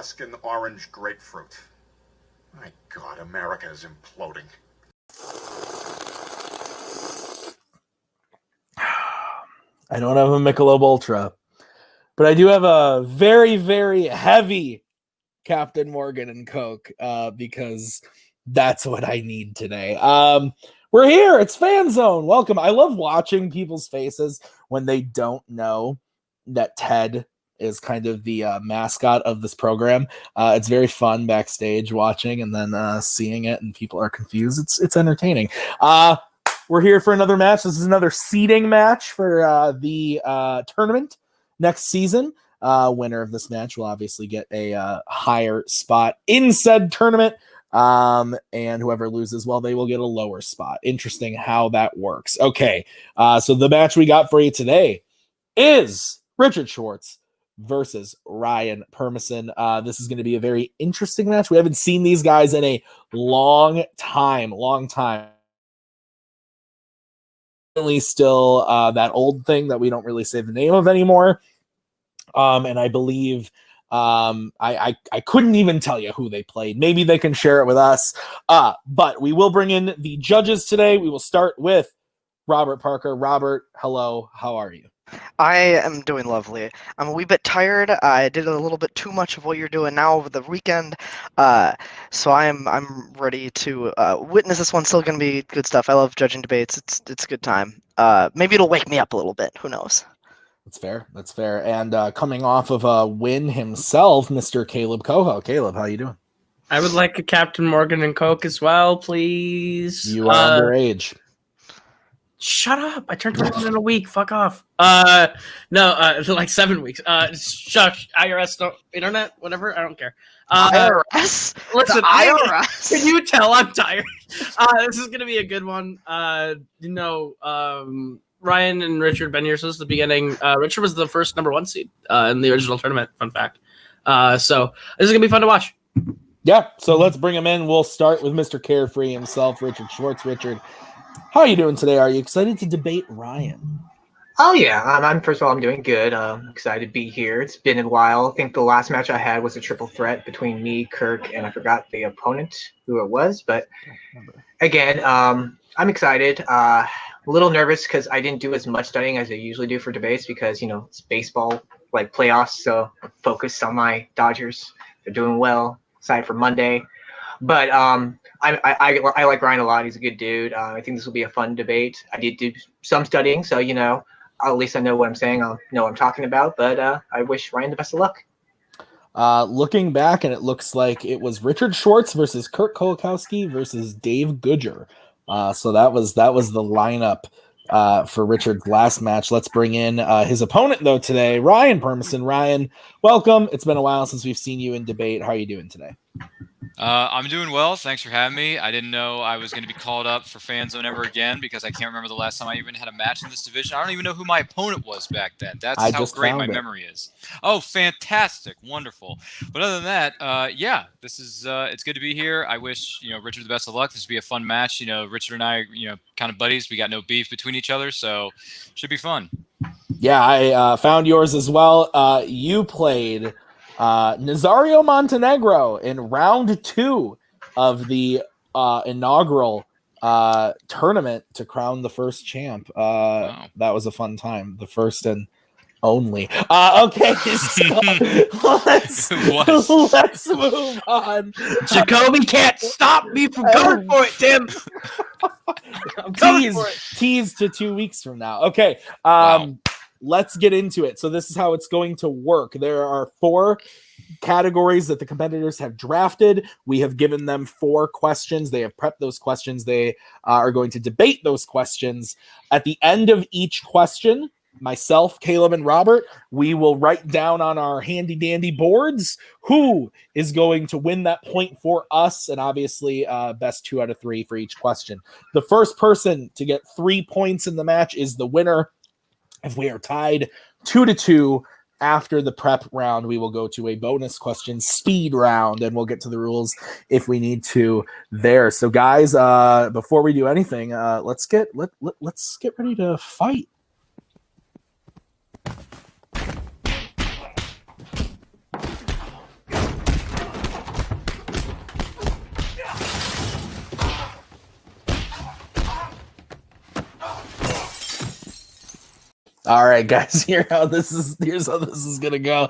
Tuscan orange grapefruit. My God, America is imploding. I don't have a Michelob Ultra, but I do have a very, very heavy Captain Morgan and Coke because that's what I need today. We're here. It's Fanzone. Welcome. I love watching people's faces when they don't know that Ted is kind of the mascot of this program. It's very fun backstage watching and then seeing it, and people are confused. It's entertaining. We're here for another match. This is another seeding match for the tournament next season. Winner of this match will obviously get a higher spot in said tournament. And whoever loses, well, they will get a lower spot. Interesting how that works. Okay. So the match we got for you today is Richard Schwartz versus Ryan Permison. This is going to be a very interesting match. We haven't seen these guys in a long time. Still that old thing that we don't really say the name of anymore. And I believe I couldn't even tell you who they played. Maybe they can share it with us. But we will bring in the judges today. We will start with Robert Parker. Robert, hello. How are you? I am doing lovely. I'm a wee bit tired. I did a little bit too much of what you're doing now over the weekend, so I'm ready to witness this one. Still gonna be good stuff. I love judging debates. It's a good time. Maybe it'll wake me up a little bit. Who knows? That's fair. And coming off of a win himself, Mr. Kaleb Koho. Kaleb, how you doing? I would like a Captain Morgan and Coke as well, please. You are underage. Shut up! I turned 21 in a week. Fuck off. No, like 7 weeks. Shush. IRS, internet, whatever. I don't care. IRS. Listen, IRS. Can you tell I'm tired? This is gonna be a good one. Ryan and Richard been here since the beginning. Richard was the first #1 seed in the original tournament. Fun fact. So this is gonna be fun to watch. Yeah. So let's bring him in. We'll start with Mr. Carefree himself, Richard Schwartz. Richard, how are you doing today? Are you excited to debate Ryan? Oh yeah, first of all, I'm doing good. Excited to be here. It's been a while. I think the last match I had was a triple threat between me, Kirk, and I forgot the opponent who it was. But again, I'm excited. A little nervous because I didn't do as much studying as I usually do for debates because it's baseball, like playoffs. So I'm focused on my Dodgers. They're doing well, aside from Monday. But I like Ryan a lot. He's a good dude. I think this will be a fun debate. I did do some studying, so at least I know what I'm saying. I'll know what I'm talking about. But I wish Ryan the best of luck. Looking back, and it looks like it was Richard Schwartz versus Kirk Kowalkowski versus Dave Goodger. So that was the lineup for Richard's last match. Let's bring in his opponent though today, Ryan Permison. Ryan, welcome. It's been a while since we've seen you in debate. How are you doing today? I'm doing well. Thanks for having me. I didn't know I was going to be called up for Fanzone ever again because I can't remember the last time I even had a match in this division. I don't even know who my opponent was back then. That's how great my memory is. Oh, fantastic. Wonderful. But other than that, yeah, this is it's good to be here. I wish, Richard the best of luck. This would be a fun match. Richard and I, kind of buddies. We got no beef between each other, so should be fun. Yeah, I found yours as well. You played Nazario Montenegro in round 2 of the inaugural tournament to crown the first champ. Wow. That was a fun time. The first and only. Okay, so let's move on. Jacoby can't stop me from going for it, Tim. Tease to 2 weeks from now. Okay. Wow. Let's get into it. So this is how it's going to work. There are 4 categories that the competitors have drafted. We have given them 4 questions. They have prepped those questions. They are going to debate those questions. At the end of each question, myself, Kaleb, and Robert, we will write down on our handy dandy boards who is going to win that point for us, and obviously best 2 out of 3 for each question. The first person to get 3 points in the match is the winner. If we are tied 2-2 after the prep round, we will go to a bonus question speed round, and we'll get to the rules if we need to there. So guys, before we do anything, let's get ready to fight. All right, guys. Here's how this is gonna go.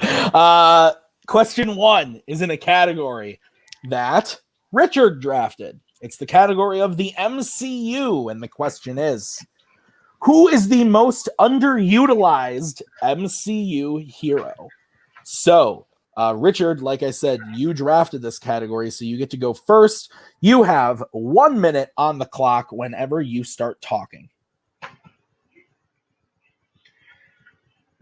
Question 1 is in a category that Richard drafted. It's the category of the MCU, and the question is, who is the most underutilized MCU hero? So, Richard, like I said, you drafted this category, so you get to go first. You have 1 minute on the clock whenever you start talking.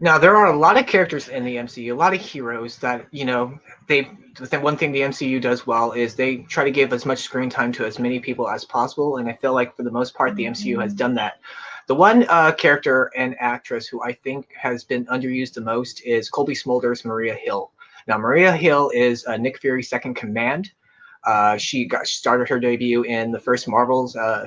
Now, there are a lot of characters in the MCU, a lot of heroes that, one thing the MCU does well is they try to give as much screen time to as many people as possible, and I feel like for the most part, the MCU has done that. The one character and actress who I think has been underused the most is Colby Smolder's Maria Hill. Now, Maria Hill is Nick Fury's second command. She started her debut in the first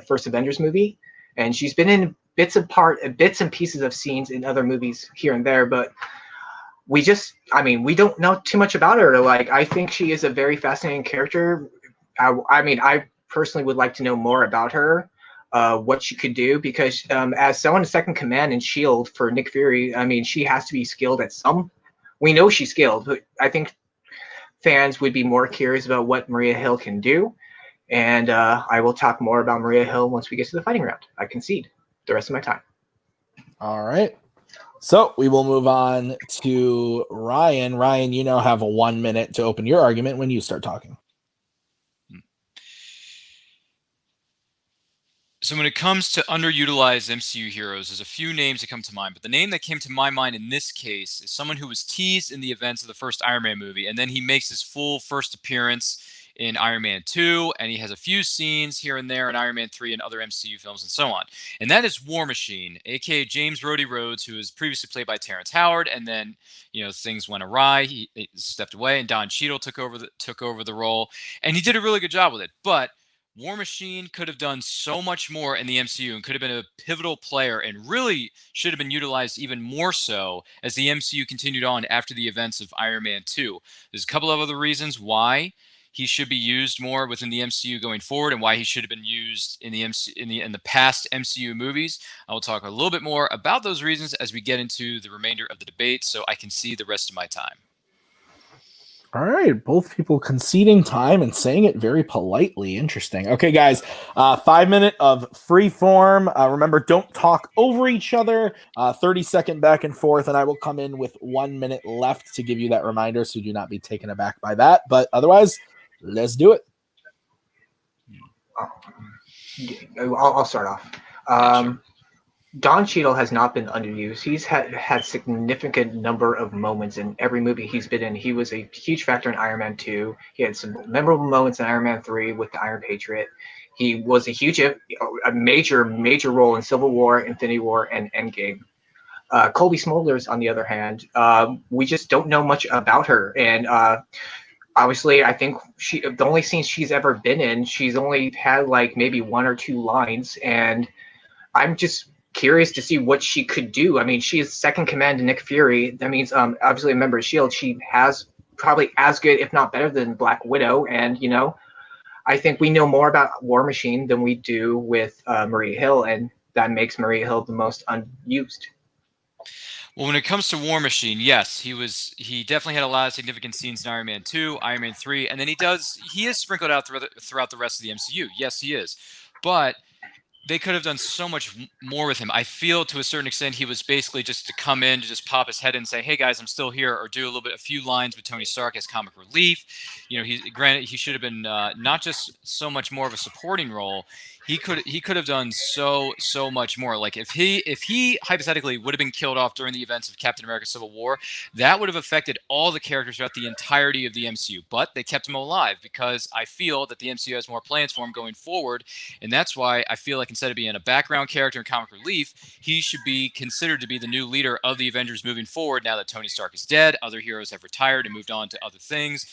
first Avengers movie, and she's been in bits and pieces of scenes in other movies here and there, but we don't know too much about her. Like, I think she is a very fascinating character. I personally would like to know more about her, what she could do, because as someone in second command and shield for Nick Fury, she has to be skilled at some. We know she's skilled, but I think fans would be more curious about what Maria Hill can do. And I will talk more about Maria Hill once we get to the fighting round. I concede the rest of my time. All right. So we will move on to Ryan. Ryan, you now have 1 minute to open your argument when you start talking. So when it comes to underutilized MCU heroes, there's a few names that come to mind, but the name that came to my mind in this case is someone who was teased in the events of the first Iron Man movie, and then he makes his full first appearance in Iron Man 2, and he has a few scenes here and there in Iron Man 3 and other MCU films and so on. And that is War Machine, aka James Rhodey Rhodes, who was previously played by Terrence Howard, and then things went awry. He stepped away, and Don Cheadle took over the role, and he did a really good job with it. But War Machine could have done so much more in the MCU and could have been a pivotal player and really should have been utilized even more so as the MCU continued on after the events of Iron Man 2. There's a couple of other reasons why he should be used more within the MCU going forward, and why he should have been used in the past MCU movies. I will talk a little bit more about those reasons as we get into the remainder of the debate, so I can see the rest of my time. All right, both people conceding time and saying it very politely. Interesting. Okay, guys, 5 minute of free form. Remember, don't talk over each other. 30-second back and forth, and I will come in with 1 minute left to give you that reminder, so do not be taken aback by that. But otherwise, let's do it. I'll start off. Don Cheadle has not been underused. He's had significant number of moments in every movie he's been in. He was a huge factor in Iron Man 2. He had some memorable moments in Iron Man 3 with the Iron Patriot. He was a major role in Civil War, Infinity War, and Endgame. Colby Smulders, on the other hand, we just don't know much about her. And obviously, I think the only scenes she's ever been in, she's only had like maybe 1 or 2 lines. And I'm just curious to see what she could do. I mean, she is second command to Nick Fury. That means, obviously, a member of S.H.I.E.L.D. She has probably as good, if not better, than Black Widow. And, I think we know more about War Machine than we do with Maria Hill, and that makes Maria Hill the most unused. Well, when it comes to War Machine, yes, he definitely had a lot of significant scenes in Iron Man 2, Iron Man 3, and then he is sprinkled out throughout the rest of the MCU. Yes, he is. But they could have done so much more with him. I feel to a certain extent he was basically just to come in, to just pop his head in and say, "Hey guys, I'm still here," or do a few lines with Tony Stark as comic relief. He should have been not just so much more of a supporting role. He could have done so much more. Like if he hypothetically would have been killed off during the events of Captain America: Civil War, that would have affected all the characters throughout the entirety of the MCU. But they kept him alive because I feel that the MCU has more plans for him going forward, and that's why I feel like instead of being a background character in comic relief, he should be considered to be the new leader of the Avengers moving forward. Now that Tony Stark is dead, other heroes have retired and moved on to other things.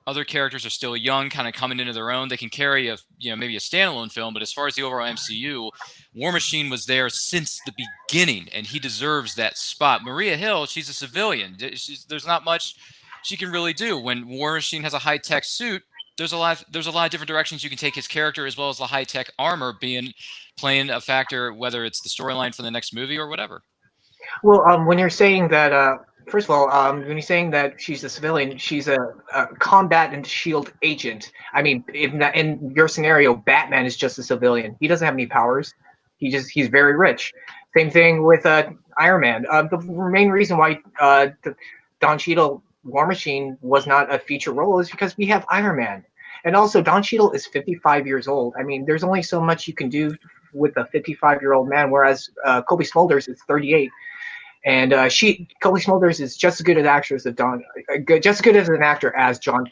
Other characters are still young, kind of coming into their own. They can carry maybe a standalone film, but as far as the overall MCU, War Machine was there since the beginning, and he deserves that spot. Maria Hill, she's a civilian. There's not much she can really do. When War Machine has a high-tech suit, there's a lot of different directions you can take his character, as well as the high-tech armor playing a factor, whether it's the storyline for the next movie or whatever. Well, when you're saying that, first of all, when you're saying that she's a civilian, she's a combat and shield agent. I mean, in your scenario, Batman is just a civilian. He doesn't have any powers. He's very rich. Same thing with Iron Man. The main reason why Don Cheadle War Machine was not a feature role is because we have Iron Man. And also, Don Cheadle is 55 years old. I mean, there's only so much you can do with a 55-year-old man, whereas Kobe Smulders is 38. And Kobe Smulders is just as good an actress as just as good as an actor as Don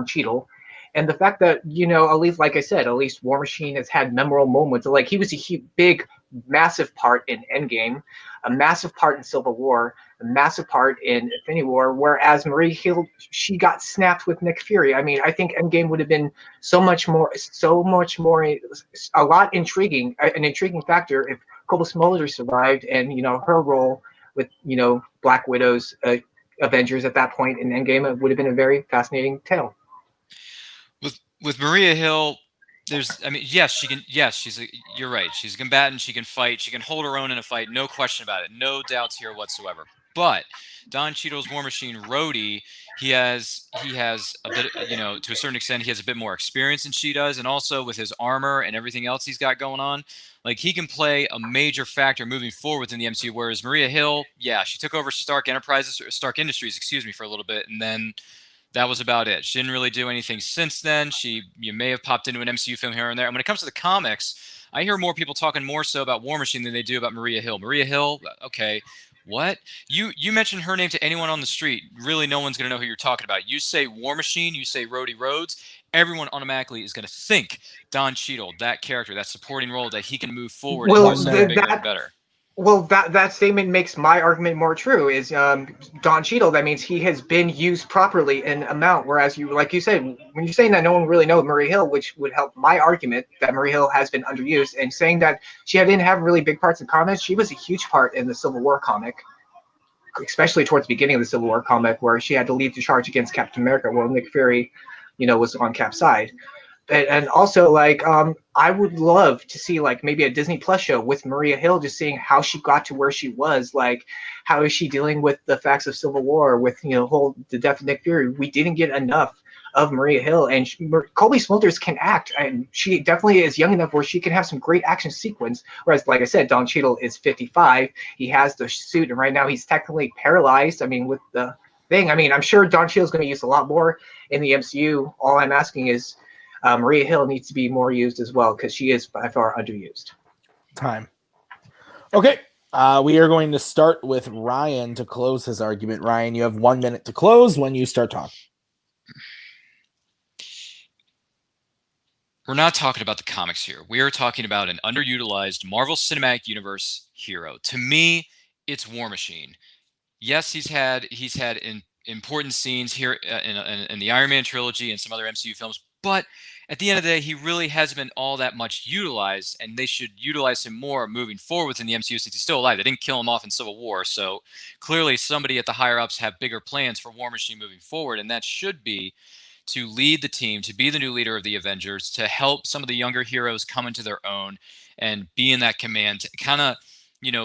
Cheadle. And the fact that, at least, like I said, at least War Machine has had memorable moments. Like, he was a big, massive part in Endgame, a massive part in Civil War, a massive part in Infinity War, whereas Maria Hill, she got snapped with Nick Fury. I mean, I think Endgame would have been a lot intriguing, an intriguing factor if Kobe Smulders survived and, her role with, Black Widow's Avengers at that point in Endgame, it would have been a very fascinating tale. With Maria Hill, yes, she can. Yes, you're right. She's a combatant. She can fight. She can hold her own in a fight. No question about it. No doubts here whatsoever. But Don Cheadle's War Machine Rhodey, he has a bit, to a certain extent, he has a bit more experience than she does, and also with his armor and everything else he's got going on, like, he can play a major factor moving forward within the MCU. Whereas Maria Hill, yeah, she took over Stark Industries, for a little bit, and then that was about it. She didn't really do anything since then. You may have popped into an MCU film here and there. And when it comes to the comics, I hear more people talking more so about War Machine than they do about Maria Hill. Maria Hill, okay, what? You mention her name to anyone on the street, really no one's going to know who you're talking about. You say War Machine, you say Rhodey Rhodes, everyone automatically is going to think Don Cheadle, that character, that supporting role, that he can move forward and do something bigger and better. Well, that statement makes my argument more true. Is Don Cheadle? That means he has been used properly in amount. Whereas like you said, when you're saying that no one really knows Maria Hill, which would help my argument that Maria Hill has been underused, and saying that she didn't have really big parts in comics, she was a huge part in the Civil War comic, especially towards the beginning of the Civil War comic, where she had to lead the charge against Captain America, while Nick Fury, was on Cap's side. And also, I would love to see, maybe a Disney Plus show with Maria Hill, just seeing how she got to where she was. Like, how is she dealing with the facts of Civil War, with, the death of Nick Fury? We didn't get enough of Maria Hill. And Kobe Smulders can act. And she definitely is young enough where she can have some great action sequence. Whereas, like I said, Don Cheadle is 55. He has the suit, and right now he's technically paralyzed. I mean, with the thing. I mean, I'm sure Don Cheadle's going to use a lot more in the MCU. All I'm asking is, Maria Hill needs to be more used as well, because she is by far underused. Time. Okay. We are going to start with Ryan to close his argument. Ryan, you have 1 minute to close when you start talking. We're not talking about the comics here. We are talking about an underutilized Marvel Cinematic Universe hero. To me, it's War Machine. Yes, he's had important scenes here in the Iron Man trilogy and some other MCU films, but at the end of the day, he really hasn't been all that much utilized, and they should utilize him more moving forward within the MCU since he's still alive. They didn't kill him off in Civil War, so clearly somebody at the higher-ups have bigger plans for War Machine moving forward, and that should be to lead the team, to be the new leader of the Avengers, to help some of the younger heroes come into their own and be in that command, to kind of,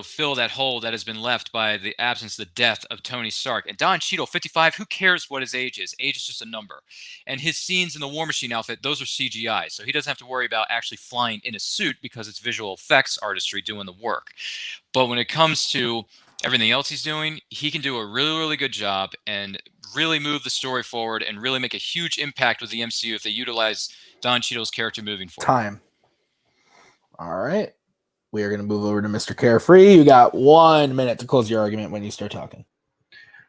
fill that hole that has been left by the absence, the death of Tony Stark. And Don Cheadle, 55, who cares what his age is? Age is just a number. And his scenes in the War Machine outfit, those are CGI. So he doesn't have to worry about actually flying in a suit because it's visual effects artistry doing the work. But when it comes to everything else he's doing, he can do a really, really good job and really move the story forward and really make a huge impact with the MCU if they utilize Don Cheadle's character moving forward. Time. All right. We are going to move over to Mr. Carefree. You got 1 minute to close your argument when you start talking.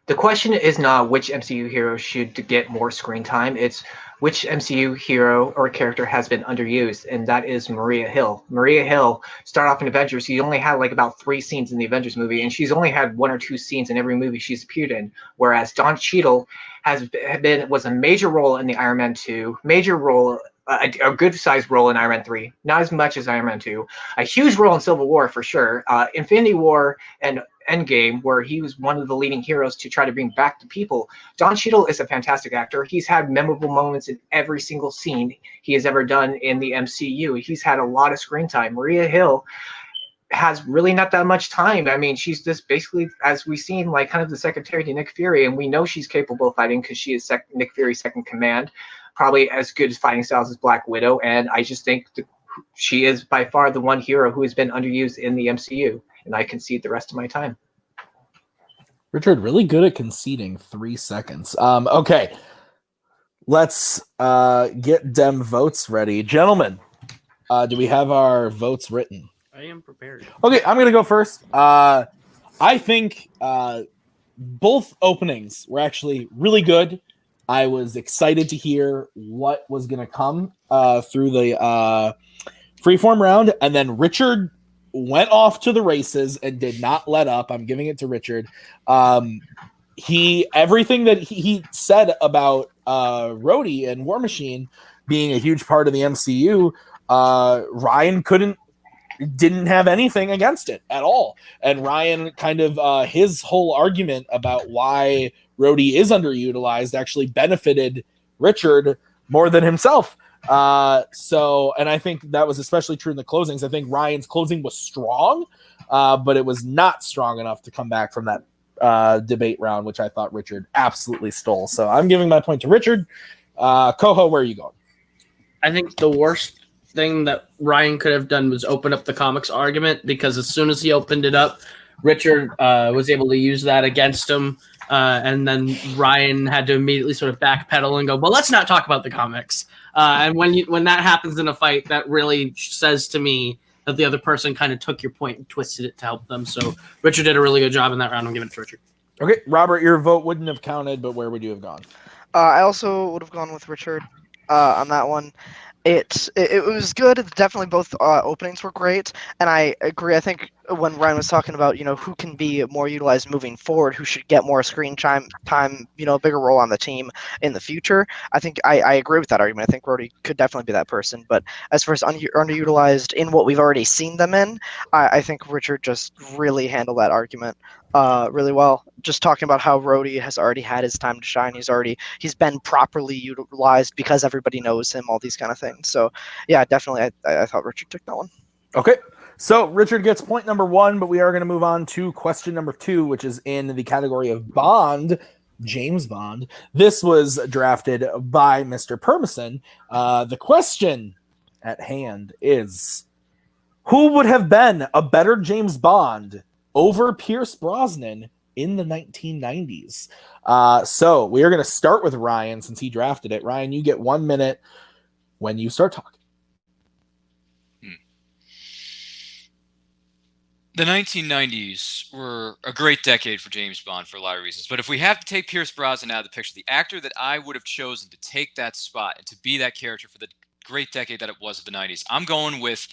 The question is not which MCU hero should get more screen time. It's which MCU hero or character has been underused, and that is Maria Hill. Maria Hill started off in Avengers. She only had about 3 scenes in the Avengers movie, and she's only had 1 or 2 scenes in every movie she's appeared in, whereas Don Cheadle was a major role in the Iron Man 2, major role, a good-sized role in Iron Man 3, not as much as Iron Man 2, a huge role in Civil War for sure, Infinity War and Endgame, where he was one of the leading heroes to try to bring back the people. Don Cheadle is a fantastic actor. He's had memorable moments in every single scene he has ever done in the MCU. He's had a lot of screen time. Maria Hill, has really not that much time. I mean, she's just basically, as we've seen, like kind of the secretary to Nick Fury, and we know she's capable of fighting because she is Nick Fury's second command, probably as good as fighting styles as Black Widow. And I just think she is by far the one hero who has been underused in the MCU, and I concede the rest of my time. Richard, really good at conceding 3 seconds. Okay, let's get dem votes ready. Gentlemen, do we have our votes written? I am prepared. Okay, I'm going to go first. I think both openings were actually really good. I was excited to hear what was going to come through the freeform round, and then Richard went off to the races and did not let up. I'm giving it to Richard. Everything that he said about Rhodey and War Machine being a huge part of the MCU, Ryan didn't have anything against it at all. And Ryan kind of his whole argument about why Rhodey is underutilized actually benefited Richard more than himself. And I think that was especially true in the closings. I think Ryan's closing was strong, but it was not strong enough to come back from that debate round, which I thought Richard absolutely stole. So I'm giving my point to Richard. Koho, where are you going? I think the worst thing that Ryan could have done was open up the comics argument, because as soon as he opened it up, Richard was able to use that against him. And then Ryan had to immediately sort of backpedal and go, well, let's not talk about the comics. And when that happens in a fight, that really says to me that the other person kind of took your point and twisted it to help them. So Richard did a really good job in that round. I'm giving it to Richard. Okay, Robert, your vote wouldn't have counted, but where would you have gone? I also would have gone with Richard on that one. It was good. Definitely both openings were great, and I agree. I think when Ryan was talking about, who can be more utilized moving forward, who should get more screen time, a bigger role on the team in the future, I think I agree with that argument. I think Rhodey could definitely be that person. But as far as underutilized in what we've already seen them in, I think Richard just really handled that argument really well. Just talking about how Rhodey has already had his time to shine. He's been properly utilized because everybody knows him, all these kind of things. So yeah, definitely I thought Richard took that one. Okay. So Richard gets point number 1, but we are going to move on to question number 2, which is in the category of Bond, James Bond. This was drafted by Mr. Permison. The question at hand is, who would have been a better James Bond over Pierce Brosnan in the 1990s? So we are going to start with Ryan since he drafted it. Ryan, you get 1 minute when you start talking. The 1990s were a great decade for James Bond for a lot of reasons. But if we have to take Pierce Brosnan out of the picture, the actor that I would have chosen to take that spot and to be that character for the great decade that it was of the 90s, I'm going with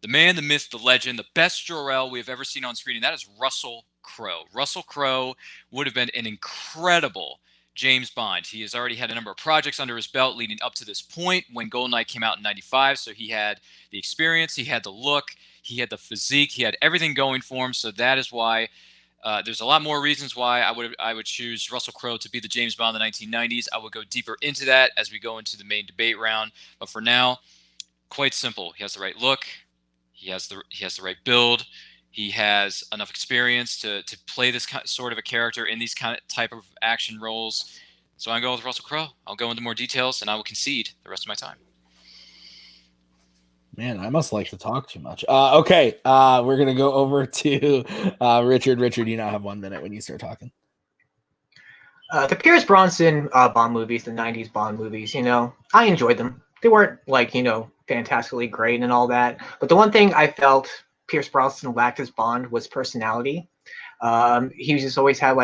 the man, the myth, the legend, the best Jor-El we have ever seen on screen, and that is Russell Crowe. Russell Crowe would have been an incredible James Bond. He has already had a number of projects under his belt leading up to this point when GoldenEye came out in 95, so he had the experience, he had the look, he had the physique, he had everything going for him, so that is why there's a lot more reasons why I would choose Russell Crowe to be the James Bond of the 1990s. I will go deeper into that as we go into the main debate round, but for now, quite simple. He has the right look, he has the right build, he has enough experience to play this sort of a character in these type of action roles. So I'm going with Russell Crowe. I'll go into more details, and I will concede the rest of my time. Man, I must like to talk too much. Okay, we're going to go over to Richard. Richard, you now have 1 minute when you start talking. The Pierce Brosnan Bond movies, the 90s Bond movies, I enjoyed them. They weren't fantastically great and all that. But the one thing I felt Pierce Brosnan lacked as Bond was personality. He just always had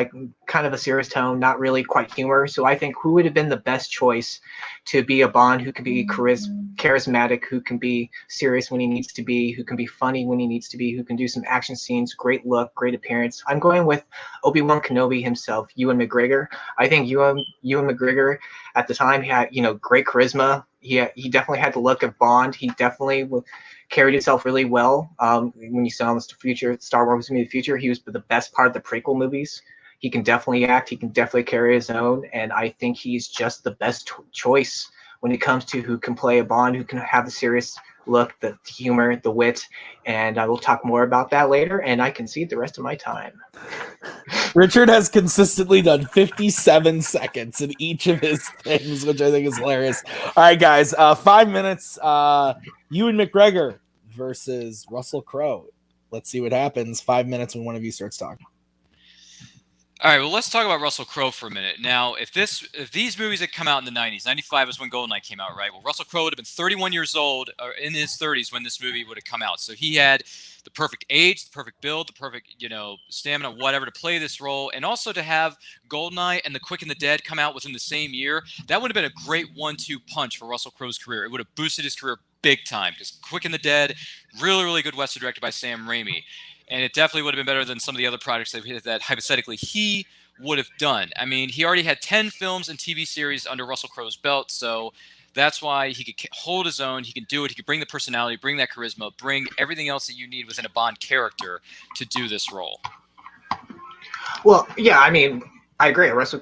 kind of a serious tone, not really quite humor. So I think who would have been the best choice to be a Bond who can be charismatic, who can be serious when he needs to be, who can be funny when he needs to be, who can do some action scenes, great look, great appearance. I'm going with Obi-Wan Kenobi himself, Ewan McGregor. I think Ewan McGregor at the time had, great charisma. He definitely had the look of Bond. He definitely carried himself really well. When you saw him in Star Wars movie The Future, he was the best part of the prequel movies. He can definitely act. He can definitely carry his own. And I think he's just the best choice when it comes to who can play a Bond, who can have a serious look, the humor, the wit, and I will talk more about that later, and I concede the rest of my time. Richard has consistently done 57 seconds in each of his things, which I think is hilarious. All right, guys, 5 minutes. Ewan McGregor versus Russell Crowe. Let's see what happens. 5 minutes when one of you starts talking. All right, well, let's talk about Russell Crowe for a minute. Now, if these movies had come out in the 90s, 95 is when GoldenEye came out, right? Well, Russell Crowe would have been 31 years old, or in his 30s when this movie would have come out. So he had the perfect age, the perfect build, the perfect, stamina, whatever, to play this role. And also to have GoldenEye and The Quick and the Dead come out within the same year, that would have been a great 1-2 punch for Russell Crowe's career. It would have boosted his career big time, because Quick and the Dead, really, really good Western directed by Sam Raimi. And it definitely would have been better than some of the other projects that hypothetically he would have done. I mean, he already had 10 films and TV series under Russell Crowe's belt, so that's why he could hold his own. He can do it. He can bring the personality, bring that charisma, bring everything else that you need within a Bond character to do this role. Well, yeah, I mean, I agree. Russell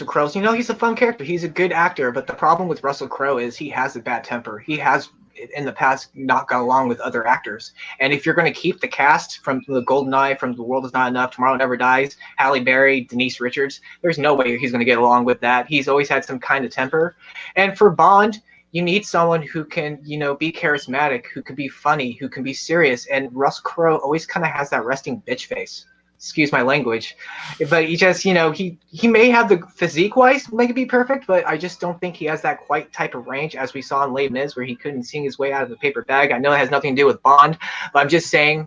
Crowe, he's a fun character. He's a good actor, but the problem with Russell Crowe is he has a bad temper. He has, in the past, not got along with other actors. And if you're going to keep the cast from the GoldenEye, from The World Is Not Enough, Tomorrow Never Dies, Halle Berry, Denise Richards, there's no way he's going to get along with that. He's always had some kind of temper. And for Bond, you need someone who can, be charismatic, who can be funny, who can be serious. And Russell Crowe always kind of has that resting bitch face. Excuse my language, but he just, he may have the physique-wise make it be perfect, but I just don't think he has that quite type of range as we saw in Les Mis, where he couldn't sing his way out of the paper bag. I know it has nothing to do with Bond, but I'm just saying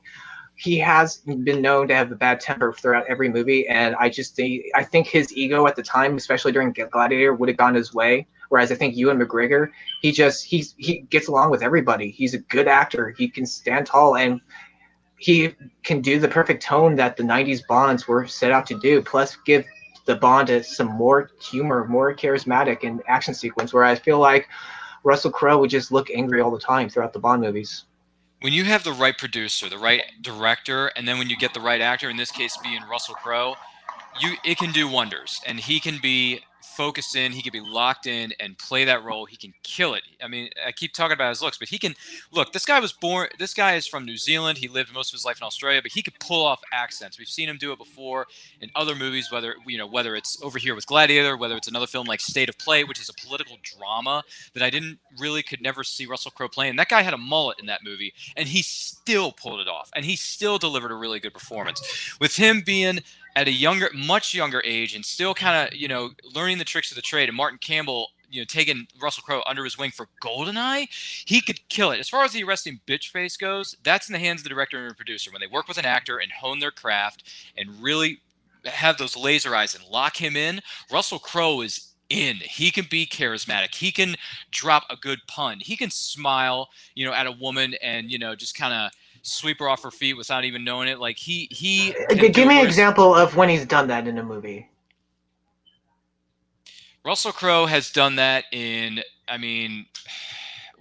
he has been known to have a bad temper throughout every movie, and I think his ego at the time, especially during Gladiator, would have gone his way. Whereas I think Ewan McGregor, he gets along with everybody. He's a good actor. He can stand tall, and he can do the perfect tone that the 90s Bonds were set out to do, plus give the Bond some more humor, more charismatic and action sequence, where I feel like Russell Crowe would just look angry all the time throughout the Bond movies. When you have the right producer, the right director, and then when you get the right actor, in this case being Russell Crowe, it can do wonders. And he can be focused in, he can be locked in and play that role. He can kill it. I mean, I keep talking about his looks, but this guy is from New Zealand. He lived most of his life in Australia, but he could pull off accents. We've seen him do it before in other movies, whether it's over here with Gladiator, whether it's another film like State of Play, which is a political drama that I could never see Russell Crowe playing. That guy had a mullet in that movie, and he still pulled it off, and he still delivered a really good performance. With him being at a much younger age and still kind of, learning the tricks of the trade, and Martin Campbell, taking Russell Crowe under his wing for GoldenEye, he could kill it. As far as the arresting bitch face goes, that's in the hands of the director and the producer. When they work with an actor and hone their craft and really have those laser eyes and lock him in, Russell Crowe is in. He can be charismatic. He can drop a good pun. He can smile, at a woman and, just kind of sweep her off her feet without even knowing it. Like he give me an example of when he's done that in a movie. Russell Crowe has done that in, I mean,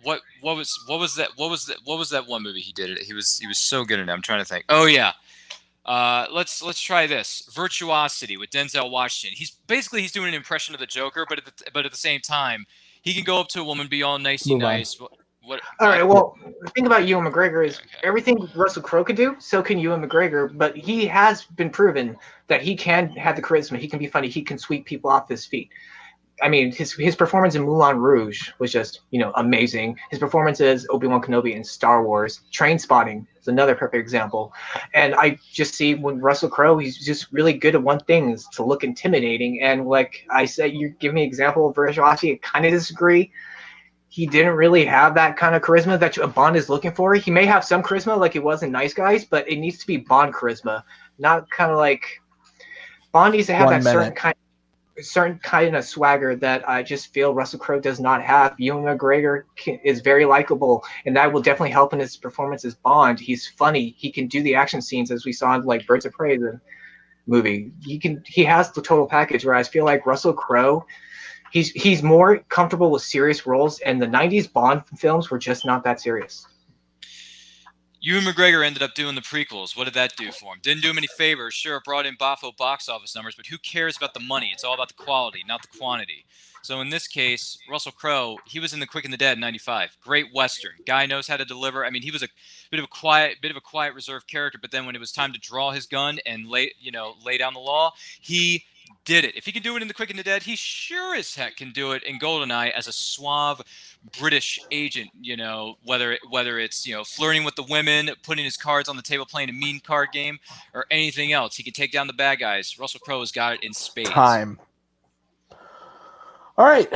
what was that one movie he did it? He was so good in it. I'm trying to think. Oh yeah. Let's try this. Virtuosity with Denzel Washington. He's doing an impression of the Joker, but at the same time, he can go up to a woman, be all nicey nice. All right, well, the thing about Ewan McGregor is everything Russell Crowe could do, so can Ewan McGregor, but he has been proven that he can have the charisma, he can be funny, he can sweep people off his feet. I mean, his performance in Moulin Rouge was just, amazing. His performance as Obi-Wan Kenobi in Star Wars, Trainspotting is another perfect example. And I just see when Russell Crowe, he's just really good at one thing, is to look intimidating. And like I said, you give me an example of virtuosity, I kind of disagree. He didn't really have that kind of charisma that Bond is looking for. He may have some charisma like it was in Nice Guys, but it needs to be Bond charisma, not kind of like Bond needs to have certain kind of swagger that I just feel Russell Crowe does not have. Ewan McGregor is very likable, and that will definitely help in his performance as Bond. He's funny. He can do the action scenes as we saw in like Birds of Prey, the movie. He has the total package, where I feel like Russell Crowe, he's more comfortable with serious roles, and the 90s Bond films were just not that serious. Ewan McGregor ended up doing the prequels. What did that do for him? Didn't do him any favors. Sure, it brought in boffo box office numbers, but who cares about the money? It's all about the quality, not the quantity. So in this case, Russell Crowe, he was in The Quick and the Dead in '95. Great Western. Guy knows how to deliver. I mean, he was a bit of a quiet, reserved character, but then when it was time to draw his gun and lay down the law, he did it. If he can do it in The Quick and the Dead, he sure as heck can do it in GoldenEye as a suave British agent, whether it's, flirting with the women, putting his cards on the table, playing a mean card game, or anything else. He can take down the bad guys. Russell Crowe has got it in spades. Time. All right,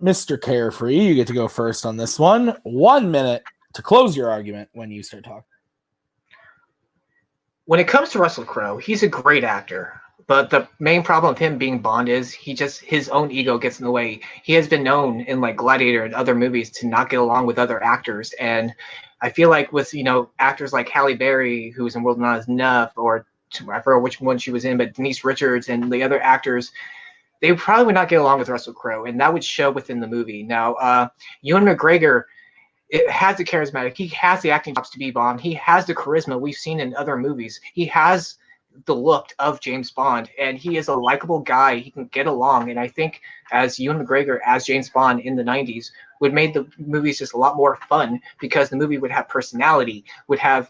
Mr. Carefree, you get to go first on this one. 1 minute to close your argument when you start talking. When it comes to Russell Crowe, he's a great actor. But the main problem with him being Bond is his own ego gets in the way. He has been known in like Gladiator and other movies to not get along with other actors. And I feel like with, actors like Halle Berry, who was in World Not Enough, or I forget which one she was in, but Denise Richards and the other actors, they probably would not get along with Russell Crowe. And that would show within the movie. Now, Ewan McGregor, it has the charismatic. He has the acting chops to be Bond. He has the charisma we've seen in other movies. He has the look of James Bond, and he is a likable guy. He can get along, and I think as Ewan McGregor as James Bond in the 90s would make the movies just a lot more fun, because the movie would have personality, would have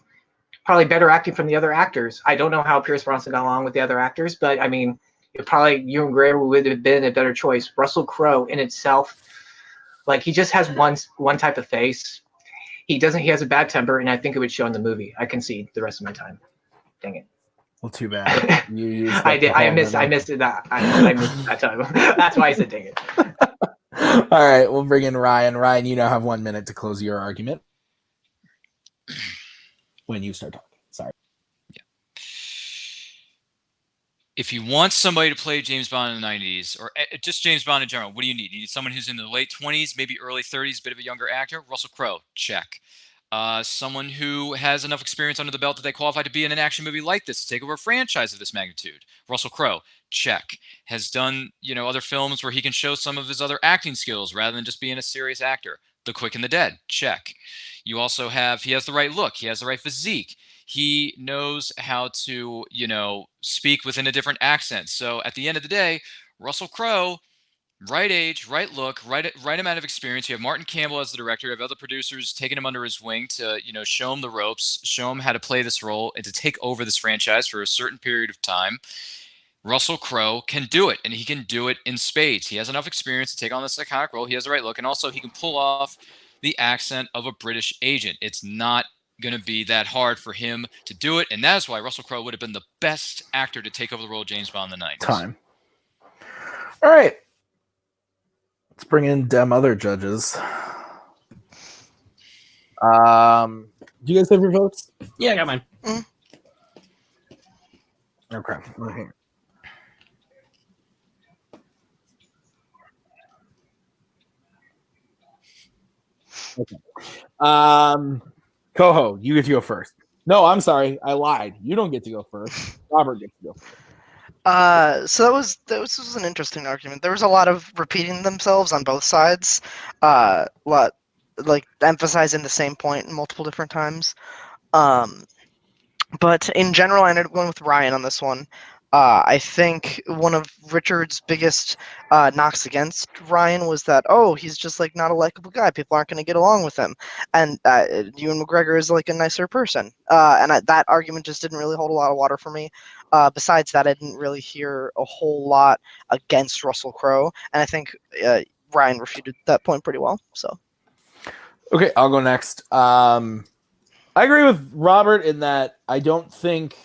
probably better acting from the other actors. I don't know how Pierce Brosnan got along with the other actors, but I mean, probably Ewan McGregor would have been a better choice. Russell Crowe in itself, like, he just has one type of face. He has a bad temper, and I think it would show in the movie. I concede the rest of my time. Dang it. Well, too bad. I missed it. I missed that time. That's why I said dang it. All right, we'll bring in Ryan. Ryan, you now have 1 minute to close your argument when you start talking. Sorry. Yeah. If you want somebody to play James Bond in the 90s, or just James Bond in general, what do you need? You need someone who's in the late 20s, maybe early 30s, bit of a younger actor. Russell Crowe, check. Someone who has enough experience under the belt that they qualify to be in an action movie like this, to take over a franchise of this magnitude. Russell Crowe, check. Has done, other films where he can show some of his other acting skills rather than just being a serious actor. The Quick and the Dead, check. You also he has the right look. He has the right physique. He knows how to, speak within a different accent. So at the end of the day, Russell Crowe, right age, right look, right amount of experience. You have Martin Campbell as the director. You have other producers taking him under his wing to, show him the ropes, show him how to play this role, and to take over this franchise for a certain period of time. Russell Crowe can do it, and he can do it in spades. He has enough experience to take on this iconic role. He has the right look, and also he can pull off the accent of a British agent. It's not going to be that hard for him to do it, and that is why Russell Crowe would have been the best actor to take over the role of James Bond in the 90s. Time. All right. Let's bring in them other judges. Do you guys have your votes? Yeah, I got mine. Okay. Okay. Koho, you get to go first. No, I'm sorry. I lied. You don't get to go first. Robert gets to go first. So that was an interesting argument. There was a lot of repeating themselves on both sides, like emphasizing the same point multiple different times. But in general, I ended up going with Ryan on this one. I think one of Richard's biggest knocks against Ryan was that, he's just like not a likable guy. People aren't going to get along with him. And Ewan McGregor is like a nicer person. That argument just didn't really hold a lot of water for me. Besides that, I didn't really hear a whole lot against Russell Crowe. And I think Ryan refuted that point pretty well. So, okay, I'll go next. I agree with Robert in that I don't think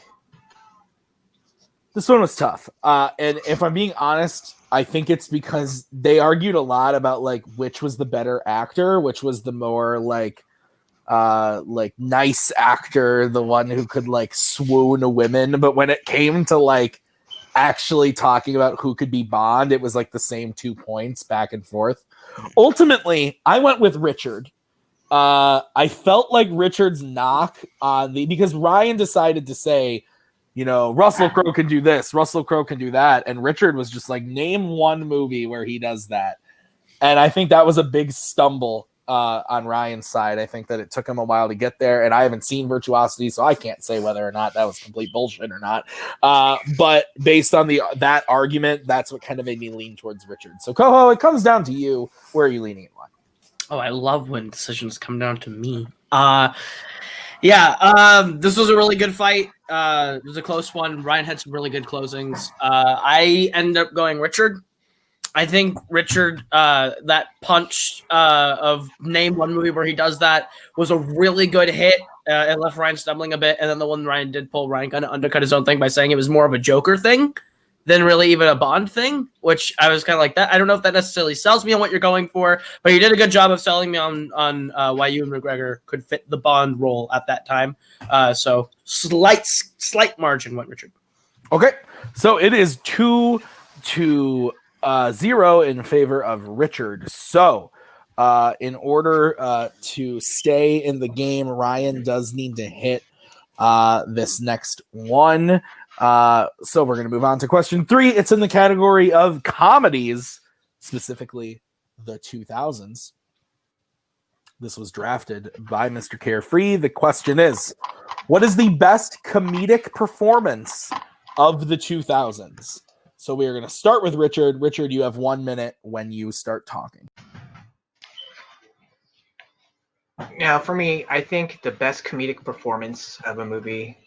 this one was tough. And if I'm being honest, I think it's because they argued a lot about like which was the better actor, which was the more like nice actor, the one who could like swoon women. But when it came to like actually talking about who could be Bond, it was like the same 2 points back and forth. Ultimately, I went with Richard. I felt like Richard's knock on because Ryan decided to say, Russell Crowe can do this, Russell Crowe can do that. And Richard was just like, name one movie where he does that. And I think that was a big stumble on Ryan's side. I think that it took him a while to get there, and I haven't seen Virtuosity, so I can't say whether or not that was complete bullshit or not. But based on that argument, that's what kind of made me lean towards Richard. So Koho, it comes down to you. Where are you leaning and why? Oh, I love when decisions come down to me. This was a really good fight. It was a close one. Ryan had some really good closings. I ended up going Richard. I think Richard, that punch of name one movie where he does that was a really good hit. It left Ryan stumbling a bit. And then the one Ryan did pull, Ryan kind of undercut his own thing by saying it was more of a Joker thing than really even a Bond thing, which I was kind of like that. I don't know if that necessarily sells me on what you're going for, but you did a good job of selling me on why you and McGregor could fit the Bond role at that time. So slight margin went Richard. Okay, so it is 2-0 in favor of Richard. So in order to stay in the game, Ryan does need to hit this next one. So we're going to move on to question 3. It's in the category of comedies, specifically the 2000s. This was drafted by Mr. Carefree. The question is, what is the best comedic performance of the 2000s? So we are going to start with Richard. Richard, you have 1 minute when you start talking. Now, for me, I think the best comedic performance of a movie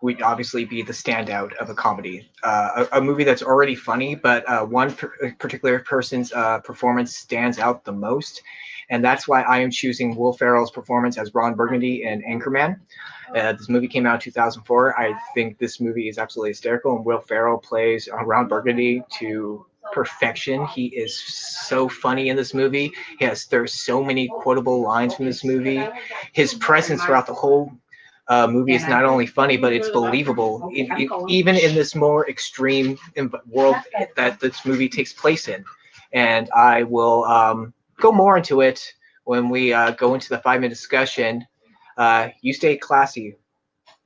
would obviously be the standout of a comedy. A movie that's already funny, but one particular person's performance stands out the most. And that's why I am choosing Will Ferrell's performance as Ron Burgundy in Anchorman. This movie came out in 2004. I think this movie is absolutely hysterical, and Will Ferrell plays Ron Burgundy to perfection. He is so funny in this movie. There's so many quotable lines from this movie. His presence throughout the whole movie is not only funny, but it's believable, even in this more extreme world that this movie takes place in. And I will go more into it when we go into the 5-minute discussion. You stay classy,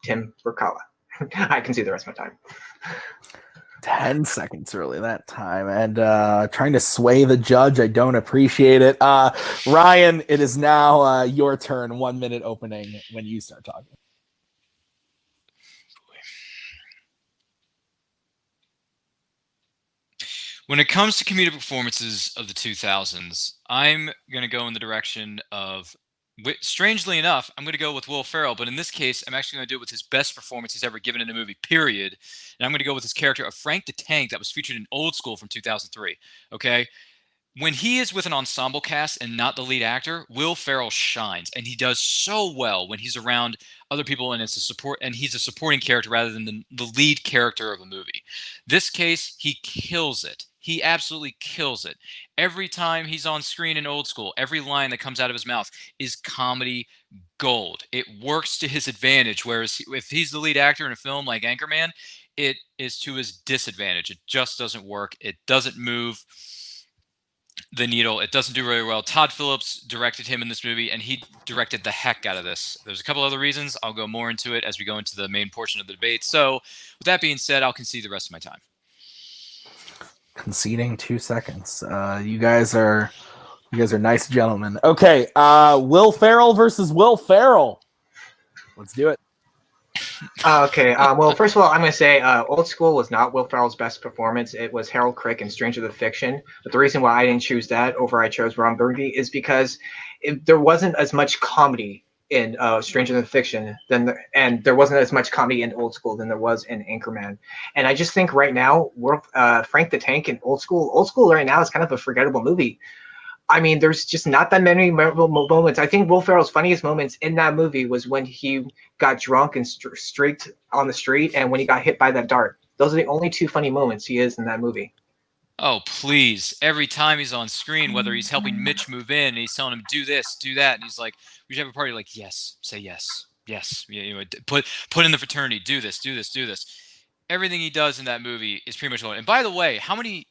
Tim Brzakala. I can see the rest of my time. 10 seconds early that time, and trying to sway the judge. I don't appreciate it. Ryan, it is now your turn. 1 minute opening when you start talking. When it comes to comedic performances of the 2000s, I'm going to go in the direction of, strangely enough, I'm going to go with Will Ferrell, but in this case, I'm actually going to do it with his best performance he's ever given in a movie, period. And I'm going to go with his character of Frank the Tank that was featured in Old School from 2003, okay? When he is with an ensemble cast and not the lead actor, Will Ferrell shines, and he does so well when he's around other people and it's a support, and he's a supporting character rather than the lead character of a movie. This case, he kills it. He absolutely kills it. Every time he's on screen in Old School, every line that comes out of his mouth is comedy gold. It works to his advantage, whereas if he's the lead actor in a film like Anchorman, it is to his disadvantage. It just doesn't work. It doesn't move the needle. It doesn't do really well. Todd Phillips directed him in this movie, and he directed the heck out of this. There's a couple other reasons. I'll go more into it as we go into the main portion of the debate. So with that being said, I'll concede the rest of my time. Conceding 2 seconds. You guys are nice gentlemen. Okay, Will Ferrell versus Will Ferrell. Let's do it. Okay. Well, first of all, I'm going to say Old School was not Will Ferrell's best performance. It was Harold Crick in Stranger Than Fiction. But the reason why I didn't choose that over I chose Ron Burgundy is because there wasn't as much comedy in Stranger Than Fiction and there wasn't as much comedy in Old School than there was in Anchorman. And I just think right now, Frank the Tank in Old School right now is kind of a forgettable movie. I mean, there's just not that many memorable moments. I think Will Ferrell's funniest moments in that movie was when he got drunk and streaked on the street and when he got hit by that dart. Those are the only 2 funny moments he is in that movie. Oh, please. Every time he's on screen, whether he's helping Mitch move in and he's telling him, do this, do that. And he's like, we should have a party. Like, yes, say yes. Yes. You know, put in the fraternity. Do this, do this, do this. Everything he does in that movie is pretty much all. And by the way, how many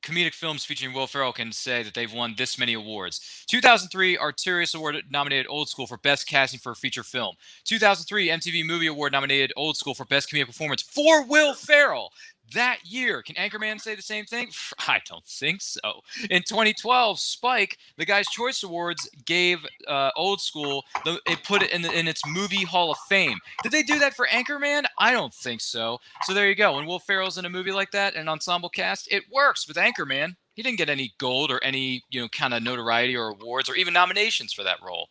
comedic films featuring Will Ferrell can say that they've won this many awards? 2003 Arterius Award nominated Old School for Best Casting for a Feature Film. 2003 MTV Movie Award nominated Old School for Best Comedic Performance for Will Ferrell. that year. Can Anchorman say the same thing? I don't think so. In 2012, Spike, the Guy's Choice Awards, gave Old School, it put it in its movie Hall of Fame. Did they do that for Anchorman? I don't think so. So there you go. When Will Ferrell's in a movie like that, an ensemble cast, it works. With Anchorman, he didn't get any gold or any kind of notoriety or awards or even nominations for that role.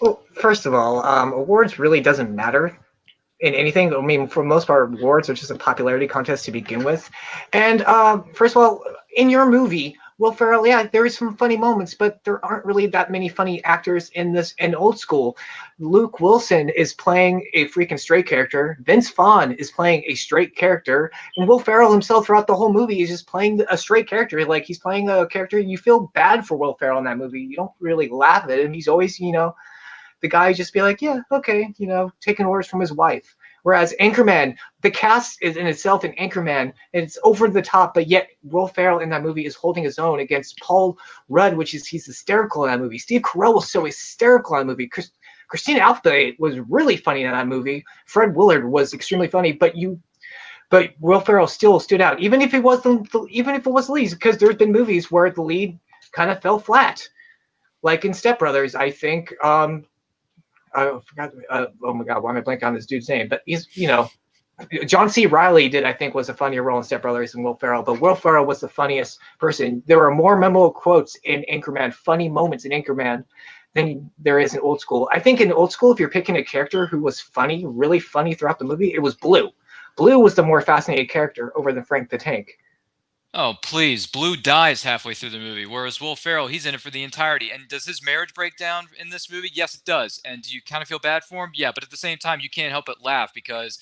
Well, first of all, awards really doesn't matter in anything. I mean, for the most part, awards are just a popularity contest to begin with. And first of all, in your movie, Will Ferrell, yeah, there is some funny moments, but there aren't really that many funny actors in this. In Old School, Luke Wilson is playing a freaking straight character. Vince Vaughn is playing a straight character, and Will Ferrell himself throughout the whole movie is just playing a straight character. Like, he's playing a character. You feel bad for Will Ferrell in that movie. You don't really laugh at him. He's always, the guy just be like, yeah, okay, taking orders from his wife. Whereas Anchorman, the cast is in itself an Anchorman, and it's over the top, but yet Will Ferrell in that movie is holding his own against Paul Rudd, he's hysterical in that movie. Steve Carell was so hysterical in that movie. Christina Applegate was really funny in that movie. Fred Willard was extremely funny, but Will Ferrell still stood out, even if it was the lead, because there's been movies where the lead kind of fell flat, like in Step Brothers, I think. I forgot. Oh my God, why am I blanking on this dude's name? But he's, John C. Reilly I think, was a funnier role in Step Brothers than Will Ferrell. But Will Ferrell was the funniest person. There are more memorable quotes in Anchorman, funny moments in Anchorman, than there is in Old School. I think in Old School, if you're picking a character who was funny, really funny throughout the movie, it was Blue. Blue was the more fascinating character over than Frank the Tank. Oh, please. Blue dies halfway through the movie, whereas Will Ferrell, he's in it for the entirety. And does his marriage break down in this movie? Yes, it does. And do you kind of feel bad for him? Yeah, but at the same time, you can't help but laugh because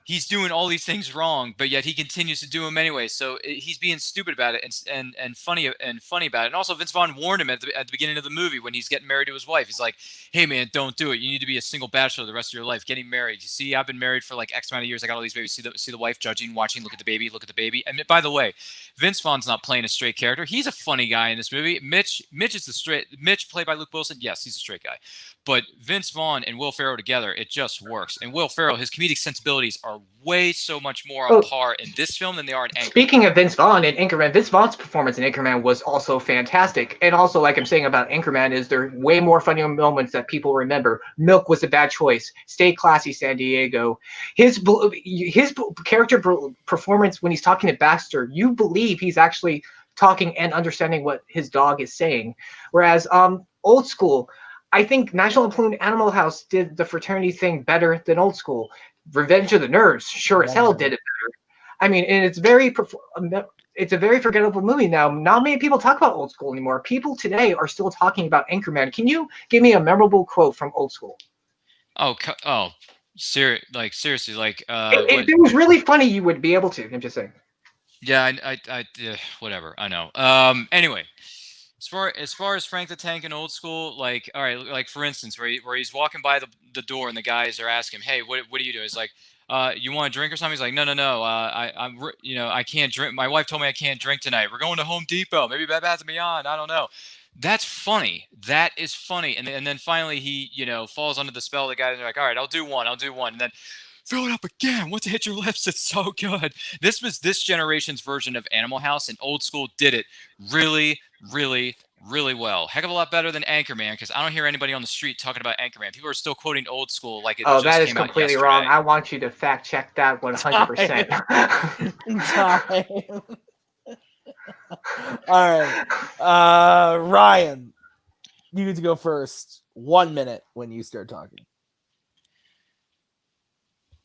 he's doing all these things wrong, but yet he continues to do them anyway. So he's being stupid about it and funny about it. And also, Vince Vaughn warned him at the beginning of the movie when he's getting married to his wife. He's like, "Hey man, don't do it. You need to be a single bachelor the rest of your life. Getting married. You see, I've been married for like X amount of years. I got all these babies. See the wife judging, watching, look at the baby. And by the way, Vince Vaughn's not playing a straight character. He's a funny guy in this movie. Mitch is the straight. Mitch, played by Luke Wilson. Yes, he's a straight guy. But Vince Vaughn and Will Ferrell together, it just works. And Will Ferrell, his comedic sensibilities are way so much more on par in this film than they are in Anchorman. Speaking of Vince Vaughn and Anchorman, Vince Vaughn's performance in Anchorman was also fantastic. And also, like I'm saying about Anchorman, is there way more funny moments that people remember. Milk was a bad choice. Stay classy, San Diego. His character performance when he's talking to Baxter, you believe he's actually talking and understanding what his dog is saying. Whereas Old School, I think National Lampoon Animal House did the fraternity thing better than Old School. Revenge of the Nerds sure as hell did it better. I mean, and it's a very forgettable movie now. Not many people talk about Old School anymore. People today are still talking about Anchorman. Can you give me a memorable quote from Old School? Seriously, like if it was really funny, you would be able to. I'm just saying. Yeah, whatever. I know. Anyway. As far as Frank the Tank in Old School, like, all right, like for instance, where he's walking by the door and the guys are asking him, "Hey, what do you do?" He's like, "You want a drink or something?" He's like, "No. I can't drink. My wife told me I can't drink tonight. We're going to Home Depot, maybe Bed Bath & Beyond. I don't know." That's funny. That is funny. And then finally he falls under the spell of the guy. And they're like, "All right, I'll do one." And then throw it up again. Once it hits your lips, it's so good. This was this generation's version of Animal House, and Old School did it really, really, really well. Heck of a lot better than Anchorman, because I don't hear anybody on the street talking about Anchorman. People are still quoting Old School like it just that is came out completely yesterday. wrong. I want you to fact check that 100%. Time. All right. Ryan, you need to go first. 1 minute when you start talking.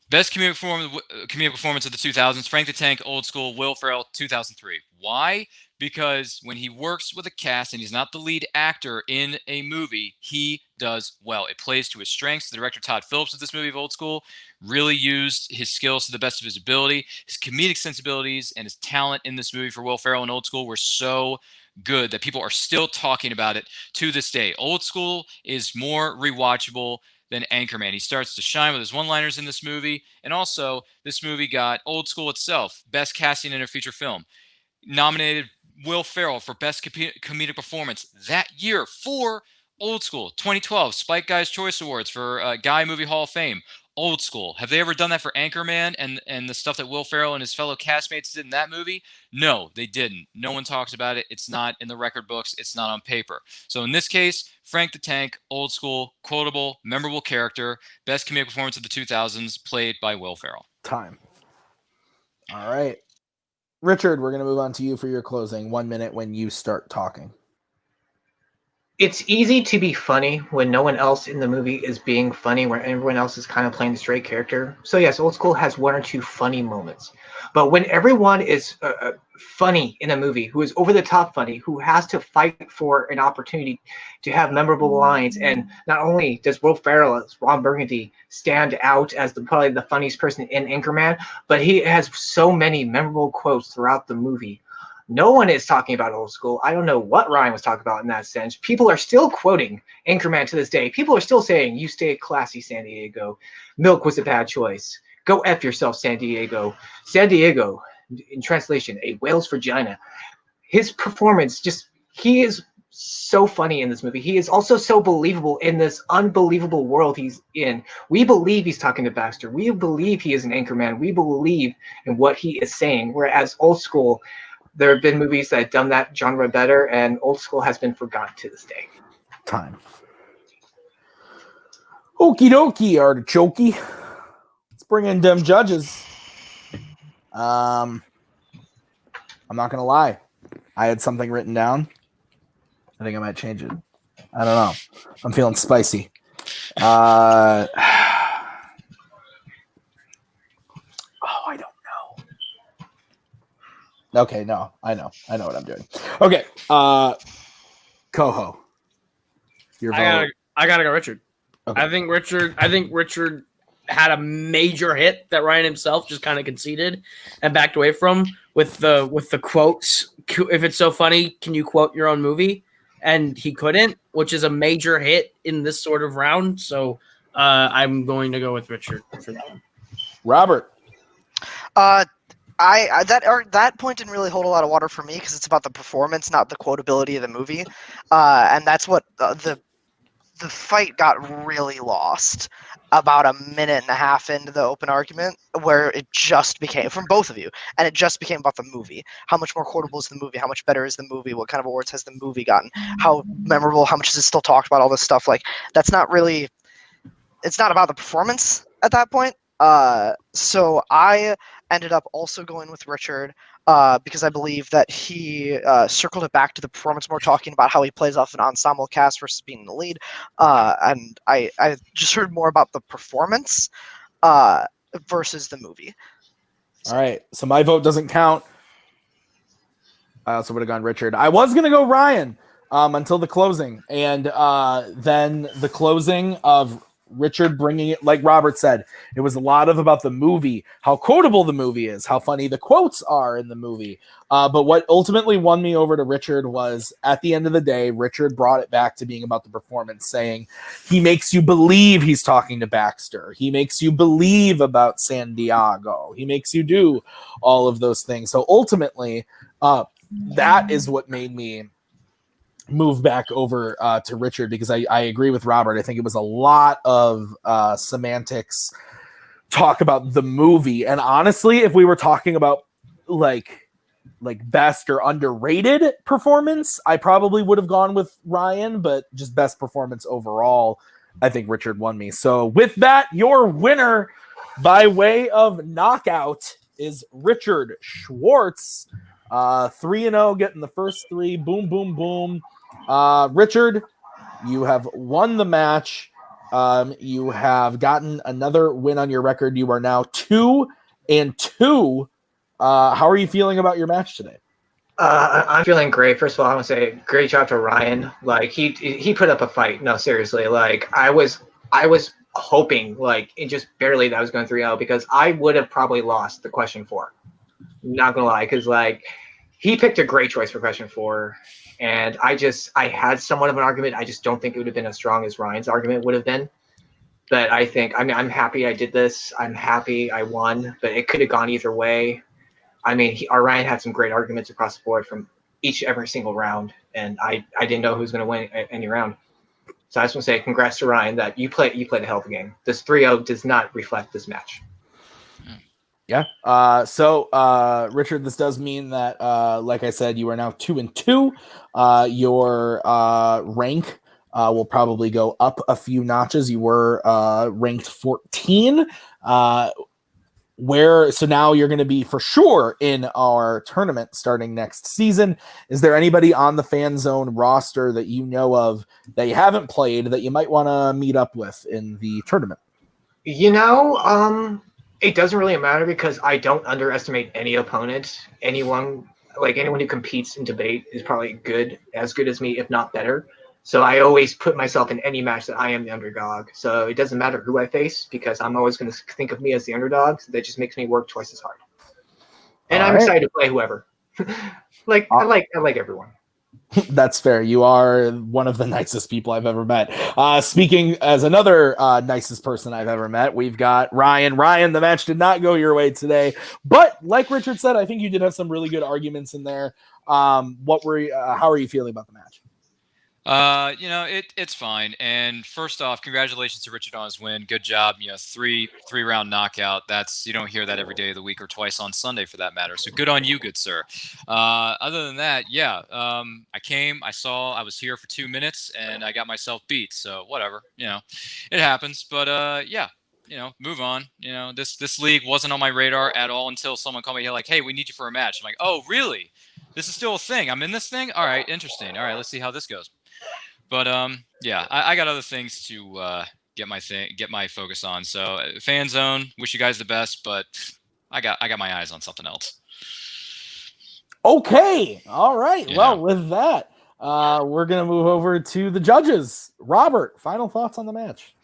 Best comedic performance of the 2000s, Frank the Tank, Old School, Will Ferrell, 2003. Why? Because when he works with a cast and he's not the lead actor in a movie, he does well. It plays to his strengths. The director, Todd Phillips, of this movie of Old School, really used his skills to the best of his ability. His comedic sensibilities and his talent in this movie for Will Ferrell and Old School were so good that people are still talking about it to this day. Old School is more rewatchable than Anchorman. He starts to shine with his one-liners in this movie. And also, this movie got Old School itself, best casting in a feature film. Nominated Will Ferrell for best comedic performance that year for Old School. 2012, Spike Guy's Choice Awards for Guy Movie Hall of Fame. Old School. Have they ever done that for Anchorman and the stuff that Will Ferrell and his fellow castmates did in that movie? No, they didn't. No one talks about it. It's not in the record books. It's not on paper. So in this case, Frank the Tank, Old School, quotable, memorable character, best comedic performance of the 2000s, played by Will Ferrell. Time. All right. Richard, we're going to move on to you for your closing. 1 minute when you start talking. It's easy to be funny when no one else in the movie is being funny, where everyone else is kind of playing the straight character. So yes, Old School has 1 or 2 funny moments. But when everyone is funny in a movie, who is over the top funny, who has to fight for an opportunity to have memorable lines, and not only does Will Ferrell as Ron Burgundy stand out as probably the funniest person in Anchorman, but he has so many memorable quotes throughout the movie. No one is talking about Old School. I don't know what Ryan was talking about in that sense. People are still quoting Anchorman to this day. People are still saying, "You stay classy, San Diego. Milk was a bad choice. Go F yourself, San Diego." San Diego, in translation, a whale's vagina. His performance, he is so funny in this movie. He is also so believable in this unbelievable world he's in. We believe he's talking to Baxter. We believe he is an Anchorman. We believe in what he is saying. Whereas Old School, there have been movies that have done that genre better, and Old School has been forgotten to this day. Time. Okie dokie, artichokey. Let's bring in them judges. I'm not going to lie. I had something written down. I think I might change it. I don't know. I'm feeling spicy. I don't know. Okay, no. I know what I'm doing. Okay. Koho. Your vote. I gotta go Richard. Okay. I think Richard had a major hit that Ryan himself just kind of conceded and backed away from with the quotes. If it's so funny, can you quote your own movie? And he couldn't, which is a major hit in this sort of round. So I'm going to go with Richard for that one. Robert. That point didn't really hold a lot of water for me because it's about the performance, not the quotability of the movie, and that's what the fight got really lost about a minute and a half into the open argument, where it just became, from both of you, and it just became about the movie. How much more quotable is the movie? How much better is the movie? What kind of awards has the movie gotten? How memorable? How much is it still talked about? All this stuff, like, that's not really. It's not about the performance at that point. So I ended up also going with Richard because I believe that he circled it back to the performance, more talking about how he plays off an ensemble cast versus being the lead. And I just heard more about the performance versus the movie. All right. So my vote doesn't count. I also would have gone Richard. I was going to go Ryan until the closing. And then the closing of Richard bringing it, like Robert said, it was a lot about the movie, how quotable the movie is, how funny the quotes are in the movie. But what ultimately won me over to Richard was, at the end of the day, Richard brought it back to being about the performance, saying he makes you believe he's talking to Baxter. He makes you believe about San Diego. He makes you do all of those things. So ultimately, that is what made me move back over to Richard, because I agree with Robert. I think it was a lot of semantics talk about the movie. And honestly, if we were talking about like best or underrated performance, I probably would have gone with Ryan, but just best performance overall, I think Richard won me. So with that, your winner by way of knockout is Richard Schwartz. 3-0, getting the first three. Boom, boom, boom. Richard, you have won the match. You have gotten another win on your record. You are now 2-2. How are you feeling about your match today? I'm feeling great. First of all, I want to say great job to Ryan. Like he put up a fight. No, seriously. Like I was hoping, like, it just barely that I was going 3-0, because I would have probably lost the question 4. Not gonna lie, because like he picked a great choice for question 4, and I had somewhat of an argument. I just don't think it would have been as strong as Ryan's argument would have been. But I'm happy I did this. I'm happy I won, but it could have gone either way. I mean, Ryan had some great arguments across the board from every single round, and I didn't know who was going to win any round. So I just want to say congrats to Ryan that you played a hell of a game. This 3-0 does not reflect this match. Yeah. So Richard, this does mean that, like I said, you are now 2-2. Your rank will probably go up a few notches. You were ranked 14. So now you're going to be for sure in our tournament starting next season. Is there anybody on the Fanzone roster that you know of that you haven't played that you might want to meet up with in the tournament? It doesn't really matter because I don't underestimate any opponent. Anyone who competes in debate is probably as good as me, if not better. So I always put myself in any match that I am the underdog. So it doesn't matter who I face because I'm always going to think of me as the underdog. So that just makes me work twice as hard. And I'm excited to play whoever. I like everyone. That's fair. You are one of the nicest people I've ever met. Speaking as another nicest person I've ever met, we've got Ryan. Ryan, the match did not go your way today, but like Richard said, I think you did have some really good arguments in there. How are you feeling about the match? It's fine. And first off, congratulations to Richard on his win. Good job. Three round knockout. You don't hear that every day of the week or twice on Sunday for that matter. So good on you, good sir. Other than that, I was here for 2 minutes and I got myself beat. So whatever, it happens. But move on. This league wasn't on my radar at all until someone called me here like, hey, we need you for a match. I'm like, oh, really? This is still a thing. I'm in this thing? All right, interesting. All right, let's see how this goes. But I got other things to get my focus on. So Fanzone, wish you guys the best, but I got my eyes on something else. Okay, all right. Yeah. Well, with that, we're gonna move over to the judges. Robert, final thoughts on the match?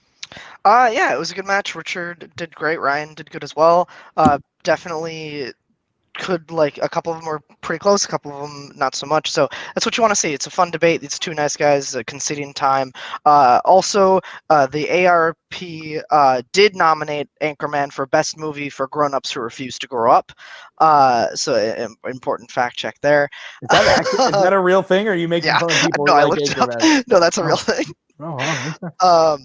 It was a good match. Richard did great. Ryan did good as well. Definitely. A couple of them were pretty close, a couple of them not so much. So that's what you want to see. It's a fun debate. These two nice guys conceding time. Also, the ARP did nominate Anchorman for Best Movie for Grown-Ups Who Refuse to Grow Up. So important fact check there. Is that a real thing, or are you making fun of people who like Anchorman? No, that's a real thing. Oh, wow.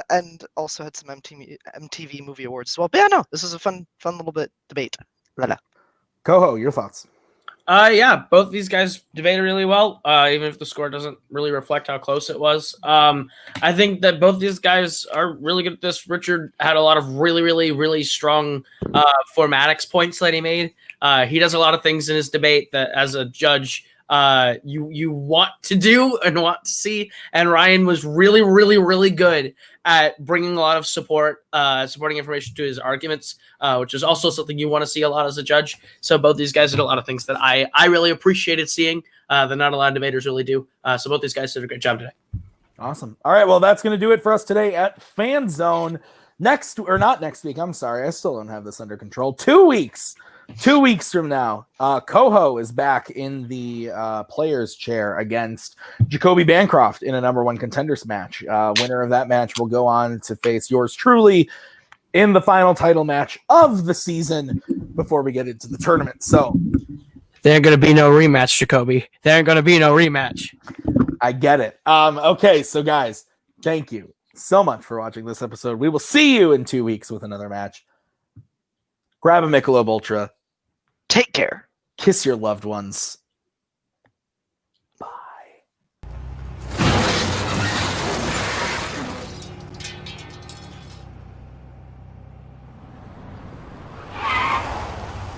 And also had some MTV Movie Awards as well. But this is a fun little bit debate. Koho, your thoughts? Both these guys debated really well, even if the score doesn't really reflect how close it was. I think that both these guys are really good at this. Richard had a lot of really, really, really strong formatics points that he made. He does a lot of things in his debate that, as a judge, you want to do and want to see. And Ryan was really, really, really good at bringing a lot of supporting information to his arguments, which is also something you want to see a lot as a judge. So both these guys did a lot of things that I really appreciated seeing that not a lot of debaters really do. So both these guys did a great job today. Awesome. All right. Well, that's going to do it for us today at Fanzone. Not next week. I'm sorry. I still don't have this under control. 2 weeks. 2 weeks from now, Koho is back in the player's chair against Jacoby Bancroft in a #1 contenders match. Winner of that match will go on to face yours truly in the final title match of the season before we get into the tournament. So there ain't going to be no rematch, Jacoby. There ain't going to be no rematch. I get it. Okay, so guys, thank you so much for watching this episode. We will see you in 2 weeks with another match. Grab a Michelob Ultra. Take care. Kiss your loved ones. Bye.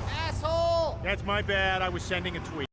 Asshole! That's my bad. I was sending a tweet.